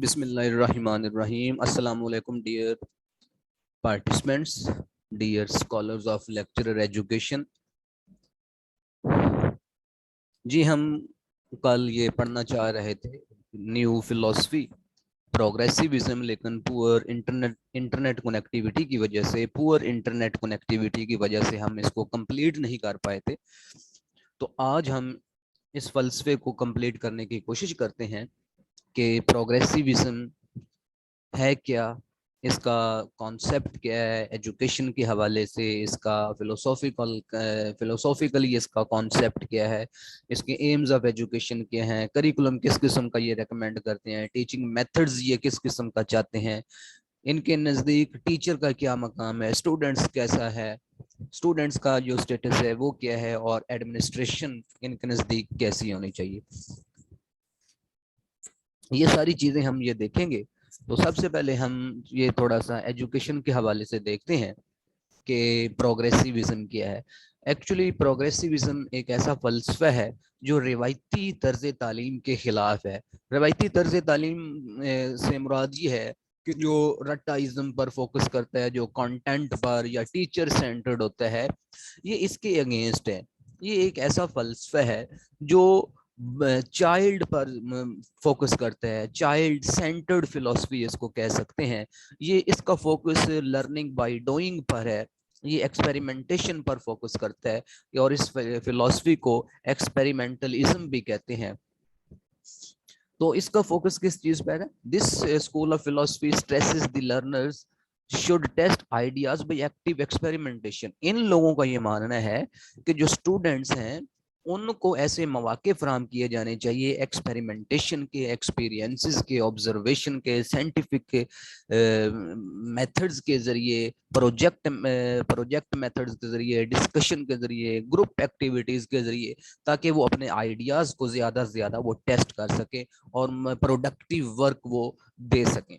بسم اللہ الرحمن الرحیم. السلام علیکم dear participants, dear scholars of lecturer education. جی ہم کل یہ پڑھنا چاہ رہے تھے نیو فلسفی پروگریسیوزم, لیکن پور انٹرنیٹ کنیکٹیویٹی کی وجہ سے ہم اس کو کمپلیٹ نہیں کر پائے تھے. تو آج ہم اس فلسفے کو کمپلیٹ کرنے کی کوشش کرتے ہیں کہ پروگریسیوزم ہے کیا, اس کا کانسیپٹ کیا ہے, ایجوکیشن کے حوالے سے اس کا فلوسافیکلی اس کا کانسیپٹ کیا ہے, اس کے ایمز آف ایجوکیشن کیا ہیں, کریکولم کس قسم کا یہ ریکمینڈ کرتے ہیں, ٹیچنگ میتھڈز یہ کس قسم کا چاہتے ہیں, ان کے نزدیک ٹیچر کا کیا مقام ہے, اسٹوڈنٹس کیسا ہے, اسٹوڈنٹس کا جو اسٹیٹس ہے وہ کیا ہے, اور ایڈمنسٹریشن ان کے نزدیک کیسی ہونی چاہیے. یہ ساری چیزیں ہم یہ دیکھیں گے. تو سب سے پہلے ہم یہ تھوڑا سا ایجوکیشن کے حوالے سے دیکھتے ہیں کہ پروگریسیوزم کیا ہے. ایکچولی پروگریسیوزم ایک ایسا فلسفہ ہے جو روایتی طرز تعلیم کے خلاف ہے. روایتی طرز تعلیم سے مراد یہ ہے کہ جو رٹائزم پر فوکس کرتا ہے, جو کانٹینٹ پر یا ٹیچر سینٹرڈ ہوتا ہے, یہ اس کے اگینسٹ ہے. یہ ایک ایسا فلسفہ ہے جو چائلڈ پر فوکس کرتا ہے, چائلڈ سینٹرڈ فلسفی اس کو کہہ سکتے ہیں. یہ اس کا فوکس لرننگ بائی ڈوئنگ پر ہے, یہ ایکسپیریمنٹیشن پر فوکس کرتا ہے, اور اس فلسفی کو ایکسپیریمنٹلزم بھی کہتے ہیں. تو اس کا فوکس کس چیز پر ہے؟ دس اسکول آف فلسفی stresses the learners should test ideas by active experimentation. ان لوگوں کا یہ ماننا ہے کہ جو اسٹوڈنٹس ہیں ان کو ایسے مواقع فراہم کیے جانے چاہیے ایکسپیریمنٹیشن کے, ایکسپیرینسز کے, آبزرویشن کے, سائنٹیفک میتھڈز کے ذریعے, پروجیکٹ میتھڈز کے ذریعے, ڈسکشن کے ذریعے, گروپ ایکٹیویٹیز کے ذریعے, تاکہ وہ اپنے آئیڈیاز کو زیادہ سے زیادہ وہ ٹیسٹ کر سکیں اور پروڈکٹیو ورک وہ دے سکیں.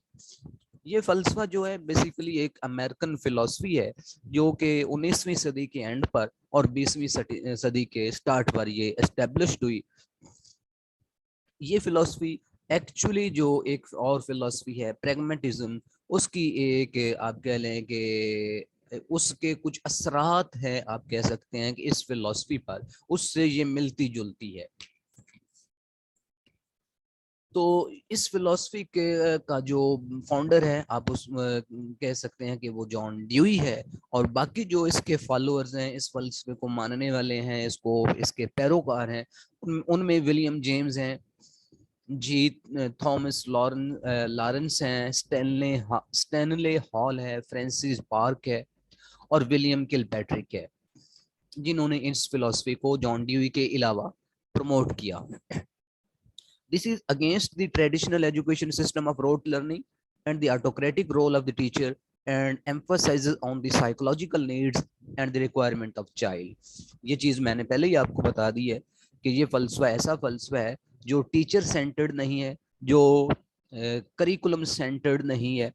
یہ فلسفہ جو ہے بیسیکلی ایک امریکن فلسفی ہے جو کہ 19ویں صدی کے اینڈ پر اور 20ویں صدی کے سٹارٹ پر یہ اسٹیبلشڈ ہوئی. یہ فلسفی ایکچولی جو ایک اور فلسفی ہے پریگمیٹزم, اس کی ایک آپ کہہ لیں کہ اس کے کچھ اثرات ہیں, آپ کہہ سکتے ہیں کہ اس فلسفی پر اس سے یہ ملتی جلتی ہے. تو اس فلسفی کا جو فاؤنڈر ہے آپ اس کہہ سکتے ہیں کہ وہ جان ڈیوئی ہے, اور باقی جو اس کے فالوورز ہیں, اس فلسفے کو ماننے والے ہیں, اس کے پیروکار ہیں, ان میں ولیم جیمز ہیں, جی تھامس لارنس ہیں, اسٹینلے ہال ہے, فرینسس بارک ہے, اور ولیم کل پیٹرک ہے, جنہوں نے اس فلسفی کو جان ڈیوئی کے علاوہ پروموٹ کیا. This is against the traditional education system of rote learning and the autocratic role of the teacher, and emphasizes on the psychological needs and the requirement of child. یہ چیز میں نے پہلے ہی آپ کو بتا دی ہے کہ یہ فلسفہ ایسا فلسفہ ہے جو ٹیچر سینٹرڈ نہیں ہے, جو کریکولم سینٹرڈ نہیں ہے,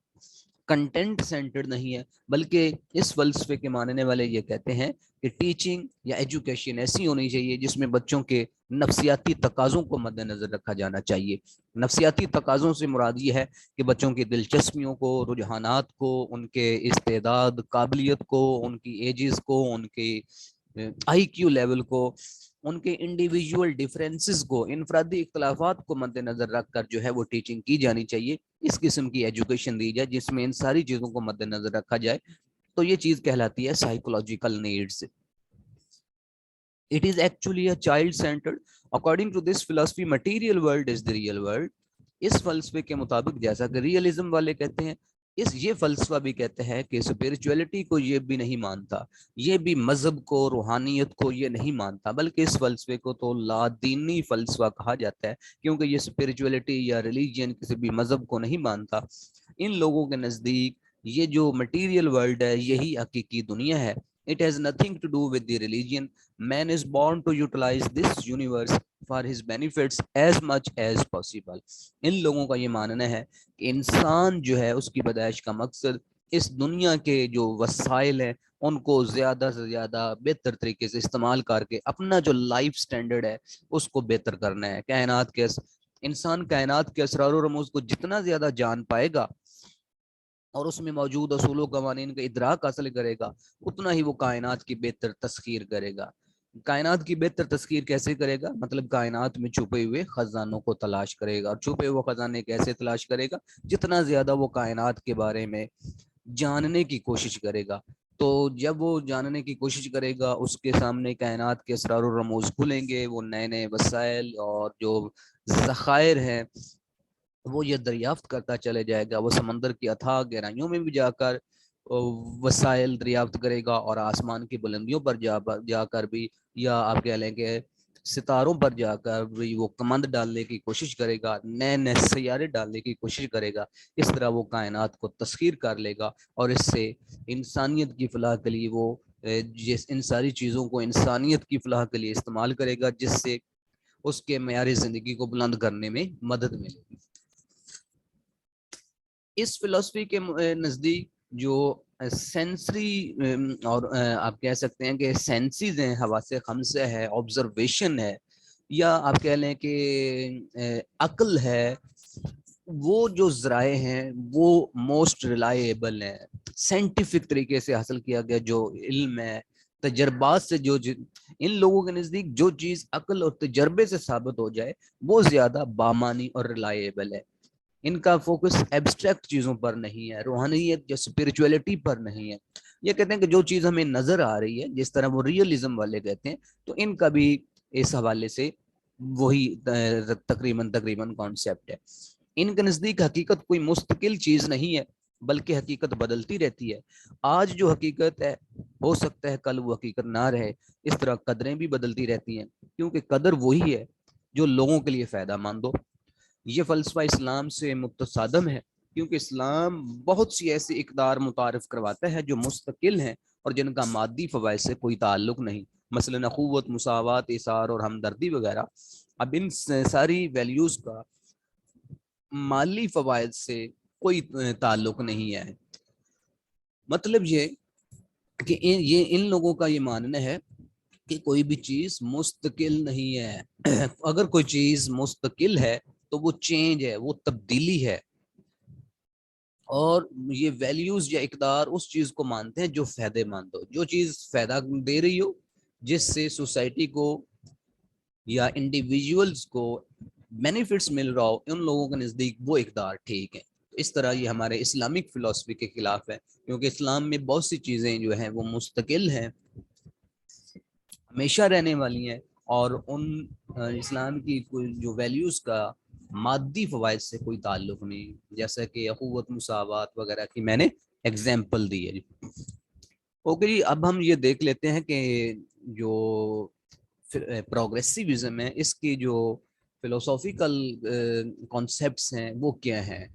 کنٹینٹ سینٹرڈ نہیں ہے, بلکہ اس فلسفے کے ماننے والے یہ کہتے ہیں کہ ٹیچنگ یا ایجوکیشن ایسی ہونی چاہیے جس میں بچوں کے نفسیاتی تقاضوں کو مد نظر رکھا جانا چاہیے. نفسیاتی تقاضوں سے مراد یہ ہے کہ بچوں کی دلچسپیوں کو, رجحانات کو, ان کے استعداد, قابلیت کو, ان کی ایجز کو, ان کے آئی کیو لیول کو, ان کے انڈیویجول ڈیفرنسز کو, انفرادی اختلافات کو مد نظر رکھ کر جو ہے وہ ٹیچنگ کی جانی چاہیے. اس قسم کی ایجوکیشن دی جائے جس میں ان ساری چیزوں کو مد نظر رکھا جائے, تو یہ چیز کہلاتی ہے psychological needs. It is actually a child-centered. According to this philosophy, material world is the real world. اس فلسفے کے مطابق جیسا کہ ریئلزم والے کہتے ہیں, یہ فلسفہ بھی کہتے ہیں کہ اسپرچولیٹی کو یہ بھی نہیں مانتا, یہ بھی مذہب کو, روحانیت کو یہ نہیں مانتا, بلکہ اس فلسفے کو تو لادینی فلسفہ کہا جاتا ہے, کیونکہ یہ اسپرچولیٹی یا ریلیجین کسی بھی مذہب کو نہیں مانتا. ان لوگوں کے نزدیک یہ جو مٹیریل ورلڈ ہے یہی حقیقی دنیا ہے. It has nothing to do with the religion. Man is born to utilize this universe for his benefits as much as possible. ان لوگوں کا یہ ماننا ہے کہ انسان جو ہے اس کی پیدائش کا مقصد اس دنیا کے جو وسائل ہیں ان کو زیادہ سے زیادہ بہتر طریقے سے استعمال کر کے اپنا جو لائف سٹینڈرڈ ہے اس کو بہتر کرنا ہے. کائنات کے انسان کائنات کے اسرار و رموز کو جتنا زیادہ جان پائے گا اور اس میں موجود اصول و قوانین کا ادراک حاصل کرے گا، اتنا ہی وہ کائنات کی بہتر تسخیر کرے گا۔ کائنات کی بہتر تسخیر کیسے کرے گا؟ مطلب کائنات میں چھپے ہوئے خزانوں کو تلاش کرے گا۔ اور چھپے ہوئے خزانے کیسے تلاش کرے گا؟ جتنا زیادہ وہ کائنات کے بارے میں جاننے کی کوشش کرے گا۔ تو جب وہ جاننے کی کوشش کرے گا، اس کے سامنے کائنات کے اسرار و رموز کھلیں گے، وہ نئے نئے وسائل اور جو ذخائر ہیں وہ یہ دریافت کرتا چلے جائے گا۔ وہ سمندر کی اتھاہ گہرائیوں میں بھی جا کر وسائل دریافت کرے گا، اور آسمان کی بلندیوں پر جا کر بھی، یا آپ کہہ لیں کہ ستاروں پر جا کر بھی وہ کمند ڈالنے کی کوشش کرے گا، نئے نئے سیارے ڈالنے کی کوشش کرے گا۔ اس طرح وہ کائنات کو تسخیر کر لے گا، اور اس سے انسانیت کی فلاح کے لیے وہ ان ساری چیزوں کو انسانیت کی فلاح کے لیے استعمال کرے گا، جس سے اس کے معیار زندگی کو بلند کرنے میں مدد ملے گی۔ اس فلسفی کے نزدیک جو سینسری اور آپ کہہ سکتے ہیں کہ سینسز ہیں، حواس خمسہ ہے، آبزرویشن ہے، یا آپ کہہ لیں کہ عقل ہے، وہ جو ذرائع ہیں وہ موسٹ ریلائبل ہیں۔ سائنٹیفک طریقے سے حاصل کیا گیا جو علم ہے، تجربات سے جو ان لوگوں کے نزدیک جو چیز عقل اور تجربے سے ثابت ہو جائے وہ زیادہ بامانی اور ریلائبل ہے۔ ان کا فوکس ایبسٹریکٹ چیزوں پر نہیں ہے، روحانیت یا اسپرچولیٹی پر نہیں ہے۔ یہ کہتے ہیں کہ جو چیز ہمیں نظر آ رہی ہے، جس طرح وہ ریئلزم والے کہتے ہیں، تو ان کا بھی اس حوالے سے وہی تقریباً کانسیپٹ ہے۔ ان کے نزدیک حقیقت کوئی مستقل چیز نہیں ہے، بلکہ حقیقت بدلتی رہتی ہے۔ آج جو حقیقت ہے ہو سکتا ہے کل وہ حقیقت نہ رہے۔ اس طرح قدریں بھی بدلتی رہتی ہیں، کیونکہ قدر وہی ہے جو لوگوں کے لیے فائدہ مند ہو۔ یہ فلسفہ اسلام سے متصادم ہے، کیونکہ اسلام بہت سی ایسی اقدار متعارف کرواتا ہے جو مستقل ہیں اور جن کا مادی فوائد سے کوئی تعلق نہیں، مثلا اخوت، مساوات، ایثار اور ہمدردی وغیرہ۔ اب ان ساری ویلیوز کا مالی فوائد سے کوئی تعلق نہیں ہے۔ مطلب یہ کہ ان لوگوں کا یہ ماننا ہے کہ کوئی بھی چیز مستقل نہیں ہے۔ اگر کوئی چیز مستقل ہے تو وہ چینج ہے، وہ تبدیلی ہے، اور یہ ویلیوز یا اقدار اس چیز کو مانتے ہیں جو فائدے مند ہو، جو چیز فائدہ دے رہی ہو، جس سے سوسائٹی کو یا انڈیویجولز کو بینیفٹس مل رہا ہو، ان لوگوں کے نزدیک وہ اقدار ٹھیک ہے۔ اس طرح یہ ہمارے اسلامک فلسفی کے خلاف ہے، کیونکہ اسلام میں بہت سی چیزیں جو ہیں وہ مستقل ہیں، ہمیشہ رہنے والی ہیں، اور ان اسلام کی جو ویلیوز کا مادی فوائد سے کوئی تعلق نہیں، جیسا کہ اخوت، مساوات وغیرہ کی میں نے ایگزامپل دی ہے۔ اوکے جی، اب ہم یہ دیکھ لیتے ہیں کہ جو پروگریسیوزم ہے، اس کی جو فلسافیکل کانسیپٹس ہیں وہ کیا ہیں۔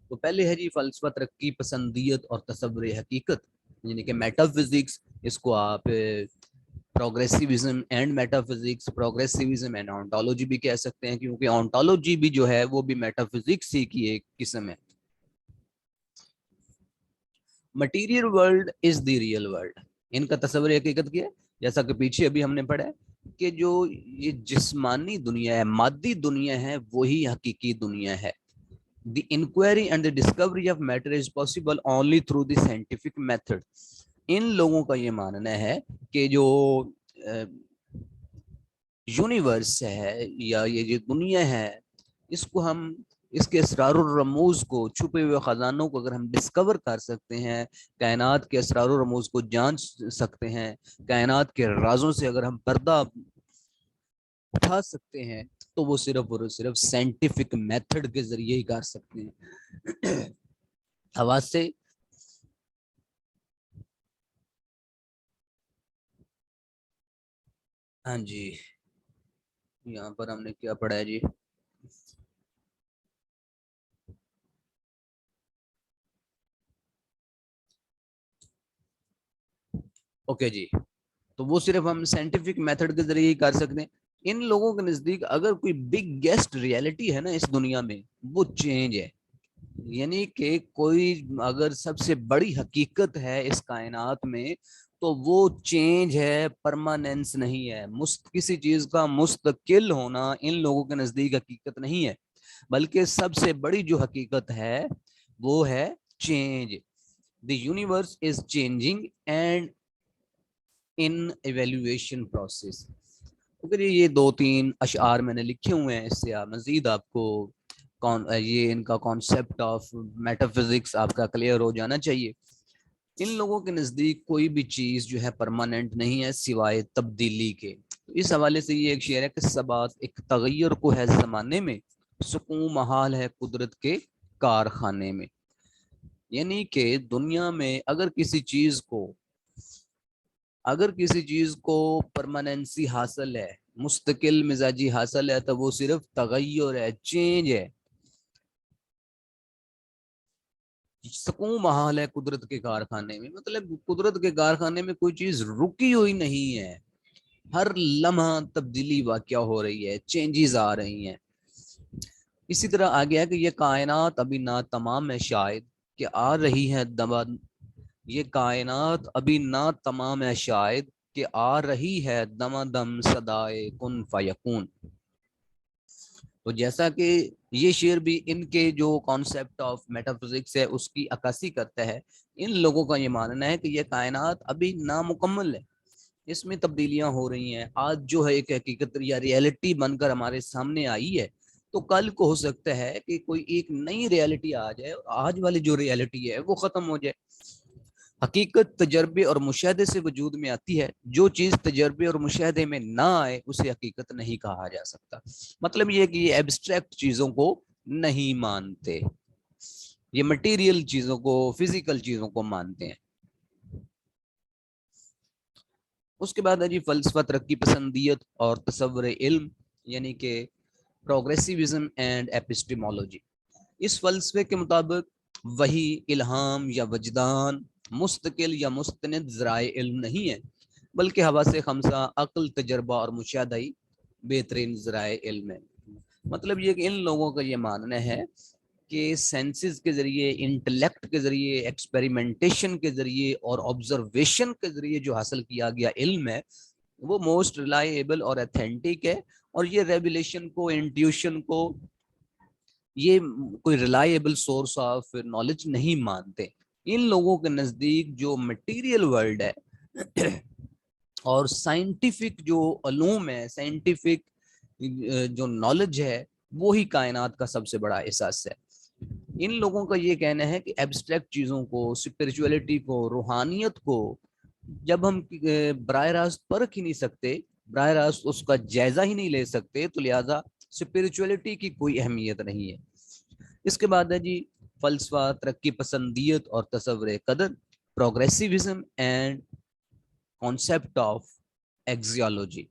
تو پہلے ہے جی فلسفہ ترقی پسندیت اور تصور حقیقت، یعنی کہ میٹا فزکس، اس کو آپ progressivism and metaphysics, progressivism and ontology بھی کہہ سکتے ہیں، کیونکہ آنٹولوجی بھی جو ہے وہ بھی میٹا فزکس ہی کی ایک قسم ہے۔ Material world is the real world, ان کا تصور حقیقت کیا ہے؟ جیسا کہ پیچھے ابھی ہم نے پڑھا ہے کہ جو یہ جسمانی دنیا ہے، مادی دنیا ہے، وہی حقیقی دنیا ہے۔ The inquiry and the discovery of matter is possible only through the scientific method۔ ان لوگوں کا یہ ماننا ہے کہ جو یونیورس ہے یا یہ جو دنیا ہے، اس کو ہم اس کے اسرار و رموز کو، چھپے ہوئے خزانوں کو اگر ہم ڈسکور کر سکتے ہیں، کائنات کے اسرار و رموز کو جان سکتے ہیں، کائنات کے رازوں سے اگر ہم پردہ اٹھا سکتے ہیں، تو وہ صرف اور صرف سائنٹیفک میتھڈ کے ذریعے ہی کر سکتے ہیں۔ آواز سے ہاں جی، یہاں پر ہم نے کیا پڑھا ہے جی؟ اوکے جی، تو وہ صرف ہم سائنٹیفک میتھڈ کے ذریعے ہی کر سکتے ہیں۔ ان لوگوں کے نزدیک اگر کوئی بگ گیسٹ ریئلٹی ہے نا اس دنیا میں، وہ چینج ہے، یعنی کہ کوئی اگر سب سے بڑی حقیقت ہے اس کائنات میں، تو وہ چینج ہے، پرماننس نہیں ہے. کسی چیز کا مستقل ہونا ان لوگوں کے نزدیک حقیقت نہیں ہے، بلکہ سب سے بڑی جو حقیقت ہے وہ ہے change. The universe is changing and in evaluation process. اگر یہ 2-3 اشعار میں نے لکھے ہوئے ہیں، اس سے مزید آپ کو یہ ان کا کانسیپٹ آف میٹا فزکس آپ کا کلیئر ہو جانا چاہیے. ان لوگوں کے نزدیک کوئی بھی چیز جو ہے پرماننٹ نہیں ہے سوائے تبدیلی کے. اس حوالے سے یہ ایک شعر ہے کہ سبات ایک تغیر کو ہے زمانے میں، سکون محال ہے قدرت کے کارخانے میں. یعنی کہ دنیا میں اگر کسی چیز کو پرماننسی حاصل ہے، مستقل مزاجی حاصل ہے، تو وہ صرف تغیر ہے، چینج ہے. سکون محال ہے قدرت کے کارخانے میں، مطلب قدرت کے کارخانے میں کوئی چیز رکی ہوئی نہیں ہے، ہر لمحہ تبدیلی واقع ہو رہی ہے، چینجز آ رہی ہیں. اسی طرح آ گیا کہ یہ کائنات ابھی نہ تمام ہے شاید کہ آ رہی ہے یہ کائنات ابھی نہ تمام ہے شاید کہ آ رہی ہے دم دم صدائے کن فیکون. تو جیسا کہ یہ شعر بھی ان کے جو کانسیپٹ آف میٹا فزکس ہے اس کی عکاسی کرتا ہے. ان لوگوں کا یہ ماننا ہے کہ یہ کائنات ابھی نامکمل ہے، اس میں تبدیلیاں ہو رہی ہیں. آج جو ہے ایک حقیقت یا ریئلٹی بن کر ہمارے سامنے آئی ہے، تو کل کو ہو سکتا ہے کہ کوئی ایک نئی ریئلٹی آ جائے اور آج والی جو ریئلٹی ہے وہ ختم ہو جائے. حقیقت تجربے اور مشاہدے سے وجود میں آتی ہے، جو چیز تجربے اور مشاہدے میں نہ آئے اسے حقیقت نہیں کہا جا سکتا. مطلب یہ کہ یہ ایبسٹریکٹ چیزوں کو نہیں مانتے، یہ مٹیریل چیزوں کو، فزیکل چیزوں کو مانتے ہیں. اس کے بعد ہے جی فلسفہ ترقی پسندیت اور تصور علم، یعنی کہ پروگریسیوزم اینڈ ایپسٹیمولوجی. اس فلسفے کے مطابق وہی، الہام یا وجدان مستقل یا مستند ذرائع علم نہیں ہے، بلکہ حواس خمسہ، عقل، تجربہ اور مشاہدہ ہی بہترین ذرائع علم ہے. مطلب یہ کہ ان لوگوں کا یہ ماننا ہے کہ سینسز کے ذریعے، انٹلیکٹ کے ذریعے، ایکسپیریمنٹیشن کے ذریعے اور آبزرویشن کے ذریعے جو حاصل کیا گیا علم ہے وہ موسٹ ریلائبل اور ایتھینٹک ہے. اور یہ ریویلیشن کو، انٹیوشن کو، یہ کوئی ریلائبل سورس آف نالج نہیں مانتے. ان لوگوں کے نزدیک جو مٹیریل ورلڈ ہے اور سائنٹیفک جو علوم ہے، سائنٹیفک جو نالج ہے، وہی کائنات کا سب سے بڑا احساس ہے. ان لوگوں کا یہ کہنا ہے کہ ایبسٹریکٹ چیزوں کو، اسپرچولیٹی کو، روحانیت کو جب ہم براہ راست پرکھ ہی نہیں سکتے، براہ راست اس کا جائزہ ہی نہیں لے سکتے، تو لہٰذا اسپرچولیٹی کی کوئی اہمیت نہیں ہے. اس کے بعد ہے جی فلسفہ ترقی پسندیت اور تصور قدر، پروگریسیوزم اینڈ کانسیپٹ آف ایکزیالوجی.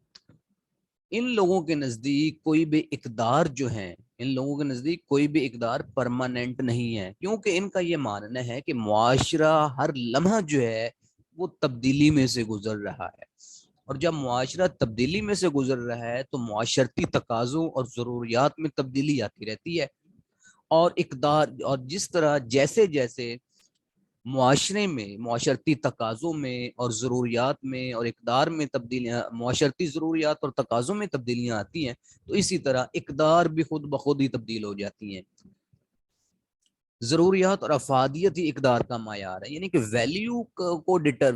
ان لوگوں کے نزدیک کوئی بھی اقدار جو ہیں، ان لوگوں کے نزدیک کوئی بھی اقدار پرماننٹ نہیں ہے، کیونکہ ان کا یہ ماننا ہے کہ معاشرہ ہر لمحہ جو ہے وہ تبدیلی میں سے گزر رہا ہے. اور جب معاشرہ تبدیلی میں سے گزر رہا ہے تو معاشرتی تقاضوں اور ضروریات میں تبدیلی آتی رہتی ہے. اور اقدار، اور جس طرح جیسے جیسے معاشرے میں، معاشرتی تقاضوں میں اور ضروریات میں اور اقدار میں تبدیلیاں، معاشرتی ضروریات اور تقاضوں میں تبدیلیاں آتی ہیں، تو اسی طرح اقدار بھی خود بخود ہی تبدیل ہو جاتی ہیں. ضروریات اور افادیت ہی اقدار کا معیار ہے. یعنی کہ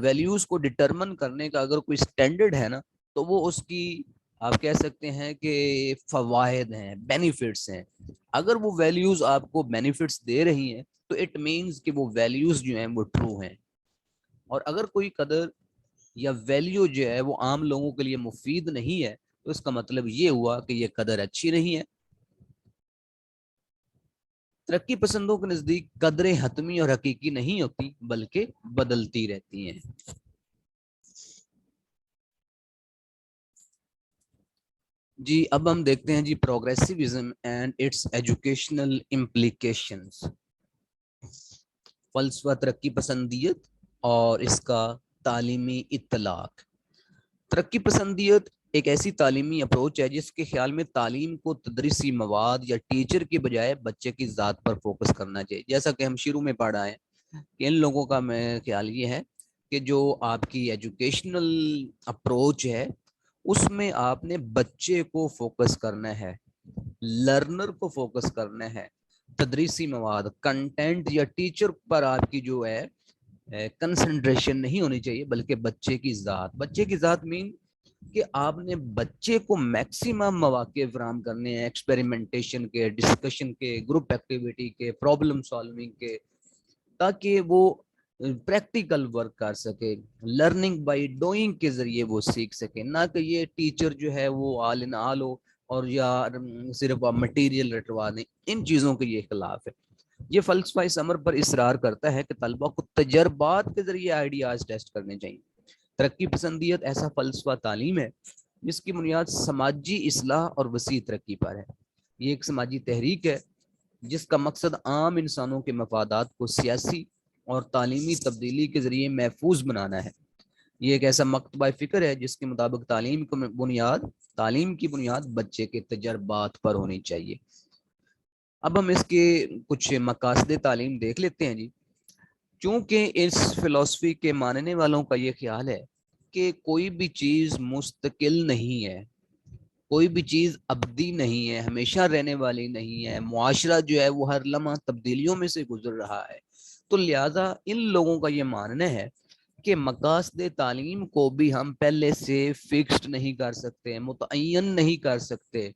ویلیوز کو ڈٹرمن کرنے کا اگر کوئی سٹینڈرڈ ہے نا، تو وہ اس کی آپ کہہ سکتے ہیں کہ فوائد ہیں، بینیفٹس ہیں. اگر وہ ویلیوز آپ کو بینیفٹس دے رہی ہیں تو اٹ مینز کہ وہ ویلیوز جو ہیں وہ ٹرو ہیں. اور اگر کوئی قدر یا ویلیو جو ہے وہ عام لوگوں کے لیے مفید نہیں ہے تو اس کا مطلب یہ ہوا کہ یہ قدر اچھی نہیں ہے. ترقی پسندوں کے نزدیک قدریں حتمی اور حقیقی نہیں ہوتی بلکہ بدلتی رہتی ہیں. جی اب ہم دیکھتے ہیں جی پروگریسیوزم اینڈ اٹس ایجوکیشنل امپلیکیشنز. فلسفہ ترقی پسندیت اور اس کا تعلیمی اطلاق. ترقی پسندیت ایک ایسی تعلیمی اپروچ ہے جس کے خیال میں تعلیم کو تدریسی مواد یا ٹیچر کی بجائے بچے کی ذات پر فوکس کرنا چاہیے. جیسا کہ ہم شروع میں پڑھا ہے کہ ان لوگوں کا میں خیال یہ ہے کہ جو آپ کی ایجوکیشنل اپروچ ہے اس میں آپ نے بچے کو فوکس کرنا ہے، لرنر کو فوکس کرنا ہے، تدریسی مواد کنٹینٹ یا ٹیچر پر آپ کی جو ہے کنسنٹریشن نہیں ہونی چاہیے، بلکہ بچے کی ذات. بچے کی ذات مین کہ آپ نے بچے کو میکسیمم مواقع فراہم کرنے ہیں ایکسپیریمنٹیشن کے، ڈسکشن کے، گروپ ایکٹیویٹی کے، پرابلم سالونگ کے، تاکہ وہ پریکٹیکل ورک کر سکے، لرننگ بائی ڈوئنگ کے ذریعے وہ سیکھ سکے، نہ کہ یہ ٹیچر جو ہے وہ آل ان آل ہو اور یا صرف مٹیریل رٹوا دیں. ان چیزوں کے یہ خلاف ہے. یہ فلسفہ اس امر پر اصرار کرتا ہے کہ طلبہ کو تجربات کے ذریعے آئیڈیاز ٹیسٹ کرنے چاہیے. ترقی پسندیت ایسا فلسفہ تعلیم ہے جس کی بنیاد سماجی اصلاح اور وسیع ترقی پر ہے. یہ ایک سماجی تحریک ہے جس کا مقصد عام انسانوں کے مفادات کو سیاسی اور تعلیمی تبدیلی کے ذریعے محفوظ بنانا ہے. یہ ایک ایسا مکتبہ فکر ہے جس کے مطابق تعلیم کی بنیاد بچے کے تجربات پر ہونی چاہیے. اب ہم اس کے کچھ مقاصد تعلیم دیکھ لیتے ہیں جی. چونکہ اس فلسفی کے ماننے والوں کا یہ خیال ہے کہ کوئی بھی چیز مستقل نہیں ہے، کوئی بھی چیز ابدی نہیں ہے، ہمیشہ رہنے والی نہیں ہے، معاشرہ جو ہے وہ ہر لمحہ تبدیلیوں میں سے گزر رہا ہے، تو لہٰذا ان لوگوں کا یہ ماننا ہے کہ مقاصد تعلیم کو بھی ہم پہلے سے فکسڈ نہیں کر سکتے، متعین نہیں کر سکتے،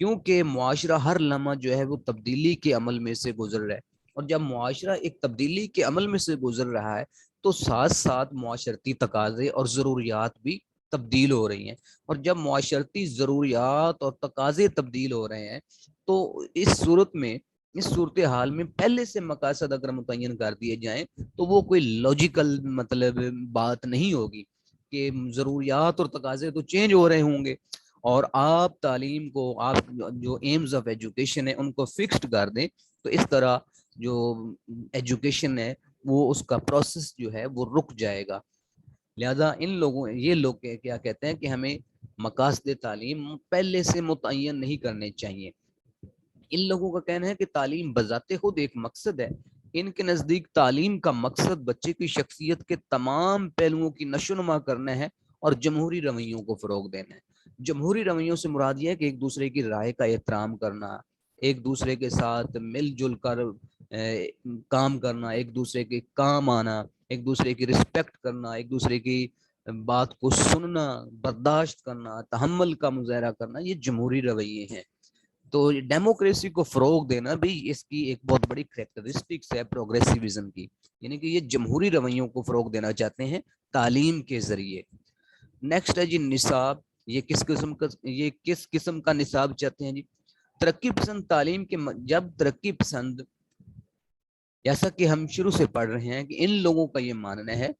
کیونکہ معاشرہ ہر لمحہ جو ہے وہ تبدیلی کے عمل میں سے گزر رہا ہے. اور جب معاشرہ ایک تبدیلی کے عمل میں سے گزر رہا ہے تو ساتھ ساتھ معاشرتی تقاضے اور ضروریات بھی تبدیل ہو رہی ہیں. اور جب معاشرتی ضروریات اور تقاضے تبدیل ہو رہے ہیں تو اس صورتحال میں پہلے سے مقاصد اگر متعین کر دیے جائیں تو وہ کوئی لاجیکل بات نہیں ہوگی کہ ضروریات اور تقاضے تو چینج ہو رہے ہوں گے اور آپ تعلیم کو، آپ جو ایمز آف ایجوکیشن ہے ان کو فکسڈ کر دیں تو اس طرح جو ایجوکیشن ہے وہ اس کا پروسیس جو ہے وہ رک جائے گا. لہذا یہ لوگ کیا کہتے ہیں کہ ہمیں مقاصد تعلیم پہلے سے متعین نہیں کرنے چاہیے. ان لوگوں کا کہنا ہے کہ تعلیم بذات خود ایک مقصد ہے. ان کے نزدیک تعلیم کا مقصد بچے کی شخصیت کے تمام پہلوؤں کی نشوونما کرنا ہے اور جمہوری رویوں کو فروغ دینا ہے. جمہوری رویوں سے مراد یہ ہے کہ ایک دوسرے کی رائے کا احترام کرنا، ایک دوسرے کے ساتھ مل جل کر کام کرنا، ایک دوسرے کے کام آنا، ایک دوسرے کی رسپیکٹ کرنا، ایک دوسرے کی بات کو سننا، برداشت کرنا، تحمل کا مظاہرہ کرنا، یہ جمہوری رویے ہیں. تو ڈیموکریسی کو فروغ دینا بھی اس کی ایک بہت بڑی کریکٹرسٹکس ہے پروگریسیوزم کی، یعنی کہ یہ جمہوری رویوں کو فروغ دینا چاہتے ہیں تعلیم کے ذریعے. نیکسٹ ہے جی نصاب. یہ کس قسم کا نصاب چاہتے ہیں جی؟ ترقی پسند تعلیم کے جب ترقی پسند، جیسا کہ ہم شروع سے پڑھ رہے ہیں کہ ان لوگوں کا یہ ماننا ہے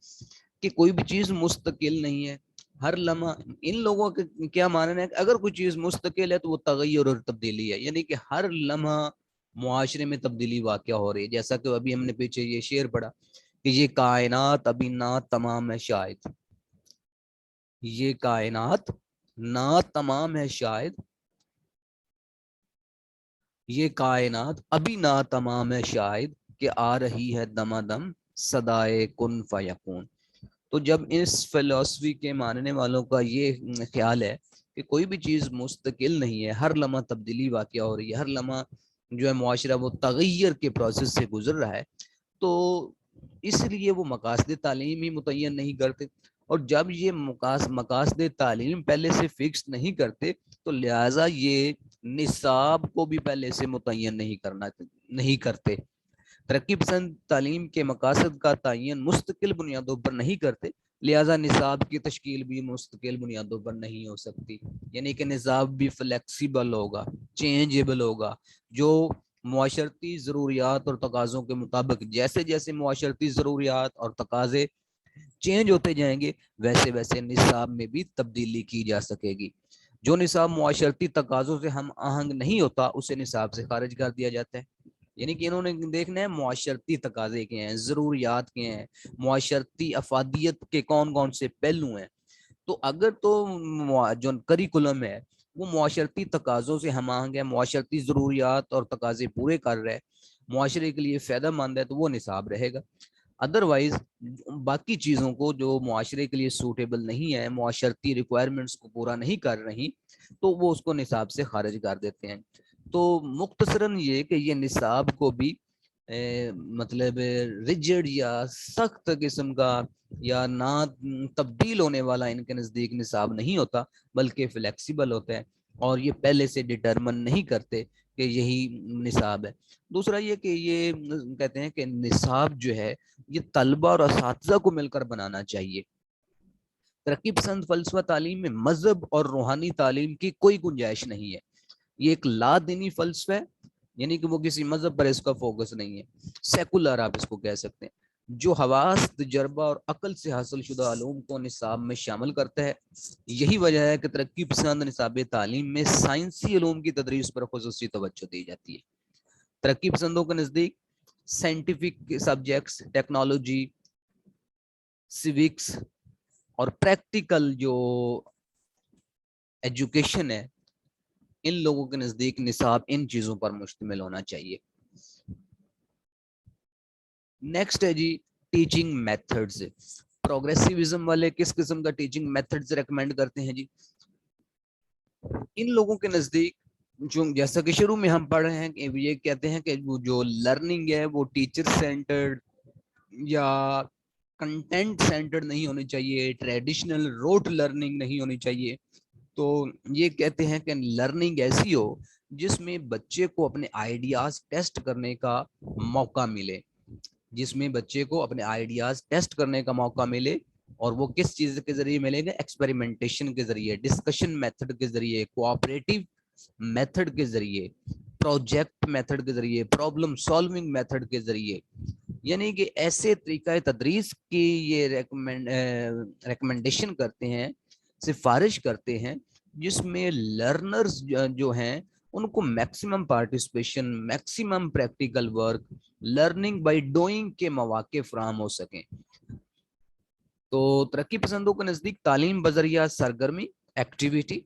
کہ کوئی بھی چیز مستقل نہیں ہے، ہر لمحہ. ان لوگوں کا کیا ماننا ہے کہ اگر کوئی چیز مستقل ہے تو وہ تغیر اور تبدیلی ہے، یعنی کہ ہر لمحہ معاشرے میں تبدیلی واقع ہو رہی ہے. جیسا کہ ابھی ہم نے پیچھے یہ شعر پڑھا کہ یہ کائنات ابھی نہ تمام ہے شاید، یہ کائنات نہ تمام ہے شاید، یہ کائنات ابھی نہ تمام ہے شاید کہ آ رہی ہے دمادم صدائے کن فیکون. تو جب اس فلسفی کے ماننے والوں کا یہ خیال ہے کہ کوئی بھی چیز مستقل نہیں ہے، ہر لمحہ تبدیلی واقع ہو رہی ہے، ہر لمحہ جو ہے معاشرہ وہ تغیر کے پروسیس سے گزر رہا ہے، تو اس لیے وہ مقاصد تعلیم ہی متعین نہیں کرتے. اور جب یہ مقاصد تعلیم پہلے سے فکس نہیں کرتے تو لہٰذا یہ نصاب کو بھی پہلے سے متعین نہیں کرتے. ترقی پسند تعلیم کے مقاصد کا تعین مستقل بنیادوں پر نہیں کرتے، لہذا نصاب کی تشکیل بھی مستقل بنیادوں پر نہیں ہو سکتی. یعنی کہ نصاب بھی فلیکسیبل ہوگا، چینجیبل ہوگا، جو معاشرتی ضروریات اور تقاضوں کے مطابق جیسے جیسے معاشرتی ضروریات اور تقاضے چینج ہوتے جائیں گے ویسے ویسے نصاب میں بھی تبدیلی کی جا سکے گی. جو نصاب معاشرتی تقاضوں سے ہم آہنگ نہیں ہوتا اسے نصاب سے خارج کر دیا جاتا ہے. یعنی کہ انہوں نے دیکھنا ہے معاشرتی تقاضے کیا ہیں، ضروریات کیا ہیں، معاشرتی افادیت کے کون کون سے پہلو ہیں. تو اگر تو جو کریکولم ہے وہ معاشرتی تقاضوں سے ہم آہنگ ہے، معاشرتی ضروریات اور تقاضے پورے کر رہے، معاشرے کے لیے فائدہ مند ہے، تو وہ نصاب رہے گا. ادروائز باقی چیزوں کو جو معاشرے کے لیے سوٹیبل نہیں ہے, معاشرتی ریکوائرمنٹس کو پورا نہیں کر رہی, تو وہ اس کو نصاب سے خارج کر دیتے ہیں. تو مختصراً یہ کہ یہ نصاب کو بھی مطلب ریجڈ یا سخت قسم کا یا نہ تبدیل ہونے والا ان کے نزدیک نصاب نہیں ہوتا, بلکہ فلیکسیبل ہوتا ہے, اور یہ پہلے سے ڈٹرمن نہیں کرتے کہ یہی نصاب ہے. دوسرا یہ کہ یہ کہتے ہیں کہ نصاب جو ہے یہ طلبہ اور اساتذہ کو مل کر بنانا چاہیے. ترقی پسند فلسفہ تعلیم میں مذہب اور روحانی تعلیم کی کوئی گنجائش نہیں ہے. یہ ایک لا دینی فلسفہ ہے, یعنی کہ وہ کسی مذہب پر اس کا فوکس نہیں ہے, سیکولر آپ اس کو کہہ سکتے ہیں, جو حواس, تجربہ اور عقل سے حاصل شدہ علوم کو نصاب میں شامل کرتا ہے. یہی وجہ ہے کہ ترقی پسند نصاب تعلیم میں سائنسی علوم کی تدریس پر خصوصی توجہ دی جاتی ہے. ترقی پسندوں کے نزدیک سائنٹیفک سبجیکٹس, ٹیکنالوجی, سیوکس اور پریکٹیکل جو ایجوکیشن ہے, ان لوگوں کے نزدیک نصاب ان چیزوں پر مشتمل ہونا چاہیے. نیکسٹ ہے جی ٹیچنگ میتھڈز. پروگریسیوزم والے کس قسم کا ٹیچنگ میتھڈز ریکمینڈ کرتے ہیں جی؟ ان لوگوں کے نزدیک جو جیسا کہ شروع میں ہم پڑھ رہے ہیں کہ یہ کہتے ہیں کہ وہ جو لرننگ ہے وہ ٹیچر سینٹرڈ یا کنٹینٹ سینٹرڈ نہیں ہونی چاہیے, ٹریڈیشنل روٹ لرننگ نہیں ہونی چاہیے. تو یہ کہتے ہیں کہ لرننگ ایسی ہو جس میں بچے کو اپنے آئیڈیاز ٹیسٹ کرنے کا موقع ملے, جس میں بچے کو اپنے آئیڈیاز ٹیسٹ کرنے کا موقع ملے, اور وہ کس چیز کے ذریعے ملے گا؟ ایکسپیریمنٹیشن کے ذریعے, ڈسکشن میتھڈ کے ذریعے, کوآپریٹیو میتھڈ کے ذریعے, پروجیکٹ میتھڈ کے ذریعے, پرابلم سالونگ میتھڈ کے ذریعے. یعنی کہ ایسے طریقہ تدریس کی یہ ریکمنڈیشن کرتے ہیں, سفارش کرتے ہیں, جس میں لرنرز جو ہیں ان کو maximum participation, maximum practical work, learning by doing کے مواقع فراہم ہو سکیں. تو ترقی پسندوں کے نزدیک تعلیم بذریعہ سرگرمی, ایکٹیویٹی,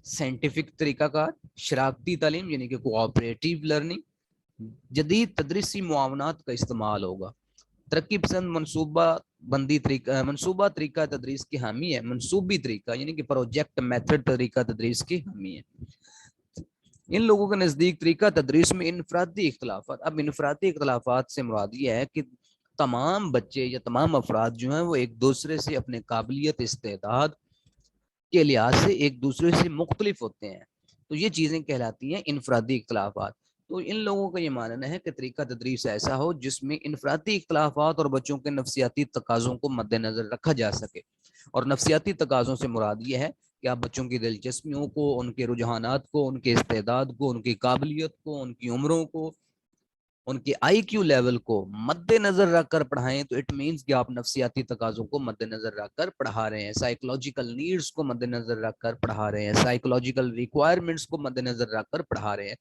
سائنٹیفک طریقہ کار, شراکتی تعلیم یعنی کہ کوآپریٹیو لرننگ, جدید تدریسی معاونات کا استعمال ہوگا. ترقی پسند منصوبہ طریقہ تدریس کی حامی ہے, منصوبی طریقہ یعنی کہ پروجیکٹ میتھڈ طریقہ تدریس کی حامی ہے. ان لوگوں کے نزدیک طریقہ تدریس میں انفرادی اختلافات, اب انفرادی اختلافات سے مراد یہ ہے کہ تمام بچے یا تمام افراد جو ہیں وہ ایک دوسرے سے اپنے قابلیت, استعداد کے لحاظ سے ایک دوسرے سے مختلف ہوتے ہیں. تو یہ چیزیں کہلاتی ہیں انفرادی اختلافات. تو ان لوگوں کا یہ ماننا ہے کہ طریقہ تدریس ایسا ہو جس میں انفرادی اختلافات اور بچوں کے نفسیاتی تقاضوں کو مد نظر رکھا جا سکے. اور نفسیاتی تقاضوں سے مراد یہ ہے کہ آپ بچوں کی دلچسپیوں کو, ان کے رجحانات کو, ان کے استعداد کو, ان کی قابلیت کو, ان کی عمروں کو, ان کے آئی کیو لیول کو مد نظر رکھ کر پڑھائیں. تو اٹ مینس کہ آپ نفسیاتی تقاضوں کو مد نظر رکھ کر پڑھا رہے ہیں, سائیکولوجیکل نیڈز کو مد نظر رکھ کر پڑھا رہے ہیں, سائیکولوجیکل ریکوائرمنٹس کو مد نظر رکھ کر پڑھا رہے ہیں.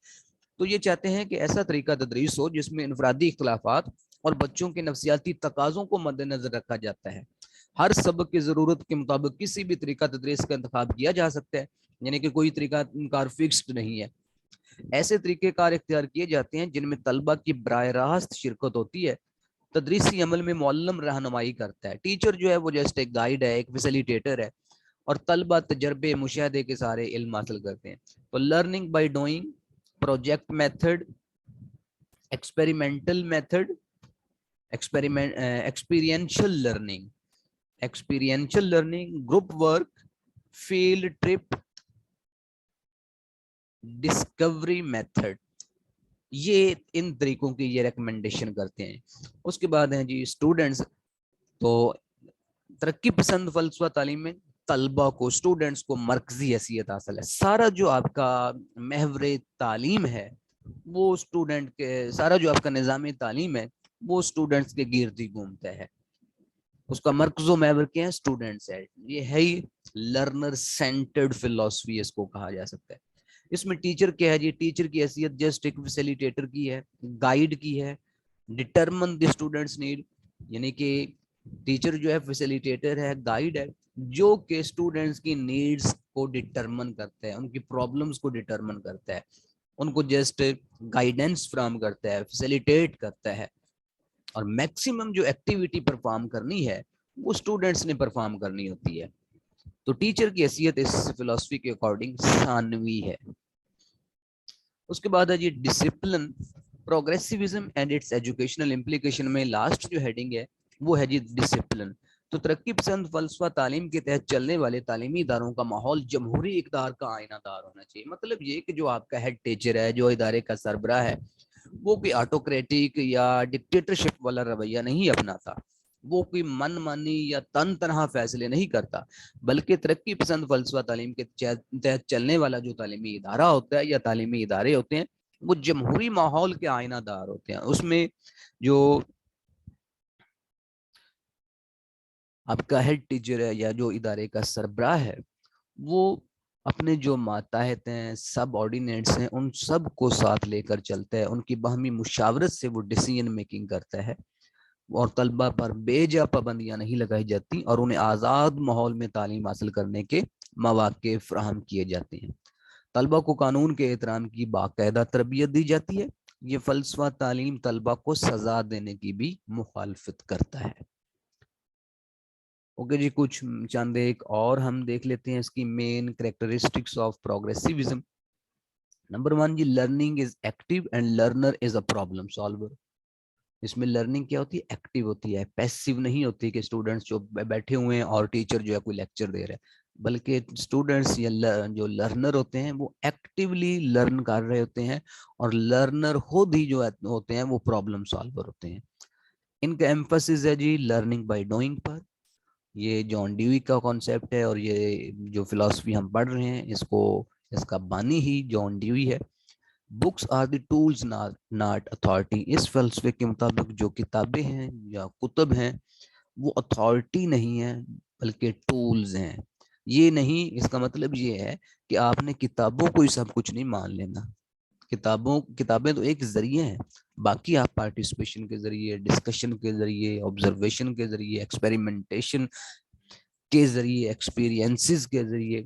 تو یہ چاہتے ہیں کہ ایسا طریقہ تدریس ہو جس میں انفرادی اختلافات اور بچوں کے نفسیاتی تقاضوں کو مد نظر رکھا جاتا ہے. ہر سبق کی ضرورت کے مطابق کسی بھی طریقہ تدریس کا انتخاب کیا جا سکتا ہے, یعنی کہ کوئی طریقہ کار فکسڈ نہیں ہے. ایسے طریقے کار اختیار کیے جاتے ہیں جن میں طلبہ کی براہ راست شرکت ہوتی ہے. تدریسی عمل میں معلم رہنمائی کرتا ہے, ٹیچر جو ہے وہ جسٹ ایک گائیڈ ہے, ایک فیسیلیٹیٹر ہے, اور طلبہ تجربے, مشاہدے کے سارے علم حاصل کرتے ہیں. تو learning by doing, project method, experimental method, experiential learning, group work, field trip, Discovery method, یہ ان طریقوں کی یہ ریکمنڈیشن کرتے ہیں. اس کے بعد ہیں جی اسٹوڈنٹس. تو ترقی پسند فلسفہ تعلیم میں طلبہ کو, اسٹوڈنٹس کو مرکزی حیثیت حاصل ہے. سارا جو آپ کا محور تعلیم ہے وہ اسٹوڈنٹ کے, سارا جو آپ کا نظام تعلیم ہے وہ اسٹوڈنٹس کے گرد ہی گھومتا ہے. اس کا مرکز و محور کیا ہے؟ اسٹوڈنٹس ہے. یہ ہے ہی لرنر سینٹرڈ فلسفی اس کو کہا جا سکتا ہے. اس میں ٹیچر کیا ہے جی؟ ٹیچر کی حیثیت جسٹ ایک فیسیلیٹیٹر کی ہے, گائیڈ کی ہے. ڈٹرمن دی اسٹوڈنٹس نیڈ, یعنی کہ ٹیچر جو ہے فیسیلیٹیٹر ہے, گائیڈ ہے, جو کہ اسٹوڈنٹس کی نیڈز کو ڈٹرمن کرتا ہے, ان کی پرابلمس کو ڈٹرمن کرتا ہے, ان کو جسٹ گائیڈنس فراہم کرتا ہے, فیسیلیٹیٹ کرتا ہے. اور میکسیمم جو ایکٹیویٹی پرفارم کرنی ہے وہ اسٹوڈینٹس نے پرفارم کرنی ہوتی ہے. تو ٹیچر کی حیثیت اس فلسفی کے اکارڈنگ ثانوی ہے. اس کے بعد ہے جی discipline progressivism and its educational implication میں لاسٹ جو ہیڈنگ ہے وہ ہے جی ڈسپلن. تو ترقی پسند فلسفہ تعلیم کے تحت چلنے والے تعلیمی اداروں کا ماحول جمہوری اقدار کا آئینہ دار ہونا چاہیے. مطلب یہ کہ جو آپ کا ہیڈ ٹیچر ہے, جو ادارے کا سربراہ ہے, وہ کوئی آٹوکریٹک یا ڈکٹیٹرشپ والا رویہ نہیں اپناتا, وہ کوئی من مانی یا تن تنہا فیصلے نہیں کرتا, بلکہ ترقی پسند فلسفہ تعلیم کے تحت چلنے والا جو تعلیمی ادارہ ہوتا ہے یا تعلیمی ادارے ہوتے ہیں وہ جمہوری ماحول کے آئینہ دار ہوتے ہیں. اس میں جو آپ کا ہیڈ ٹیچر ہے یا جو ادارے کا سربراہ ہے وہ اپنے جو ماتحت ہیں, سب آرڈینیٹس ہیں, ان سب کو ساتھ لے کر چلتا ہے. ان کی باہمی مشاورت سے وہ ڈیسیژن میکنگ کرتا ہے اور طلبہ پر بے جا پابندیاں نہیں لگائی جاتی اور انہیں آزاد ماحول میں تعلیم حاصل کرنے کے مواقع فراہم کیے جاتے ہیں. طلبہ کو قانون کے احترام کی باقاعدہ تربیت دی جاتی ہے. یہ فلسفہ تعلیم طلبہ کو سزا دینے کی بھی مخالفت کرتا ہے. اوکے جی, کچھ چند ایک اور ہم دیکھ لیتے ہیں اس کی main characteristics of progressivism. Number 1 جی learning is active and learner is a problem solver. اس میں لرننگ کیا ہوتی ہے, ایکٹیو ہوتی ہے, پیسیو نہیں ہوتی کہ اسٹوڈنٹس جو بیٹھے ہوئے ہیں اور ٹیچر جو ہے کوئی لیکچر دے رہے ہیں, بلکہ اسٹوڈنٹس یا جو لرنر ہوتے ہیں وہ ایکٹیولی لرن کر رہے ہوتے ہیں اور لرنر خود ہی جو ہوتے ہیں وہ پرابلم سالور ہوتے ہیں. ان کا ایمفسس ہے جی لرننگ بائی ڈوئنگ پر. یہ جان ڈیوی کا کانسیپٹ ہے اور یہ جو فلسفی ہم پڑھ رہے ہیں اس کا بانی ہی جان ڈیوی ہے. Books are the tools not authority. اس فلسفے کے مطابق جو کتابیں ہیں یا کتب ہیں وہ اتھارٹی نہیں ہیں بلکہ ٹولز ہیں. یہ نہیں, اس کا مطلب یہ ہے کہ آپ نے کتابوں کو ہی سب کچھ نہیں مان لینا. کتابیں تو ایک ذریعے ہیں, باقی آپ پارٹیسپیشن کے ذریعے, ڈسکشن کے ذریعے, آبزرویشن کے ذریعے, ایکسپیریمنٹیشن کے ذریعے, ایکسپیرینسز کے ذریعے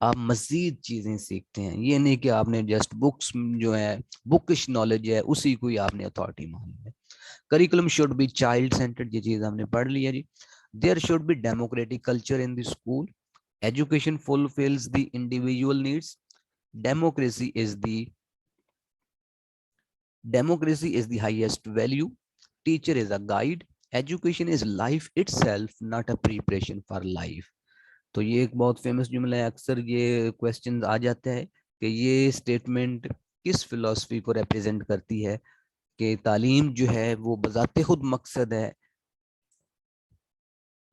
آپ مزید چیزیں سیکھتے ہیں. یہ نہیں کہ آپ نے جسٹ بکس جو ہے بکش نالج ہے اسی کو ہی آپ نے اتھارٹی مان لی ہے. Curriculum should be child centred, یہ چیز ہم نے پڑھ لی ہے جی. There should be democratic culture in the school. Education fulfils the individual needs. Democracy is the highest value. Teacher is a guide. Education is life itself, not a preparation for life. تو یہ ایک بہت famous جملہ ہے, اکثر یہ questions آ جاتا ہے کہ یہ اسٹیٹمنٹ کس فلسفی کو ریپرزینٹ کرتی ہے کہ تعلیم جو ہے وہ بذات خود مقصد ہے,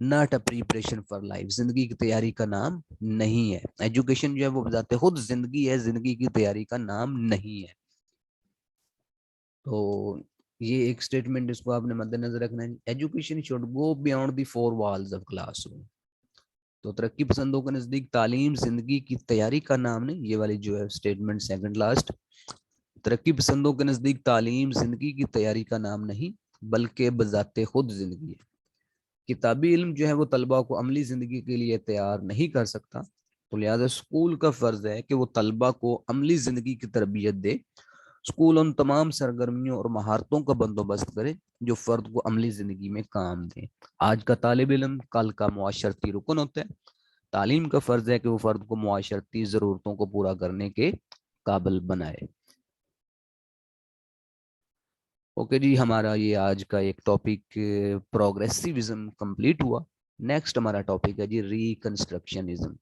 not a preparation for life, زندگی کی تیاری کا نام نہیں ہے. ایجوکیشن جو ہے وہ بذات خود زندگی ہے, زندگی کی تیاری کا نام نہیں ہے. تو یہ ایک اسٹیٹمنٹ اس کو آپ نے مد نظر رکھنا ہے. Education should go beyond the 4 walls of class room. تو ترقی پسندوں کے نزدیک تعلیم زندگی کی تیاری کا نام نہیں. یہ والی جو ہے اسٹیٹمنٹ سیکنڈ لاسٹ, ترقی پسندوں کے نزدیک تعلیم زندگی کی تیاری کا نام نہیں بلکہ بذات خود زندگی ہے. کتابی علم جو ہے وہ طلبہ کو عملی زندگی کے لیے تیار نہیں کر سکتا, تو لہٰذا اسکول کا فرض ہے کہ وہ طلبہ کو عملی زندگی کی تربیت دے. اسکول ان تمام سرگرمیوں اور مہارتوں کا بندوبست کرے جو فرد کو عملی زندگی میں کام دیں. آج کا طالب علم کل کا معاشرتی رکن ہوتا ہے. تعلیم کا فرض ہے کہ وہ فرد کو معاشرتی ضرورتوں کو پورا کرنے کے قابل بنائے. اوکے جی, ہمارا یہ آج کا ایک ٹاپک پروگریسیوزم کمپلیٹ ہوا. نیکسٹ ہمارا ٹاپک ہے جی ریکنسٹرکشنزم.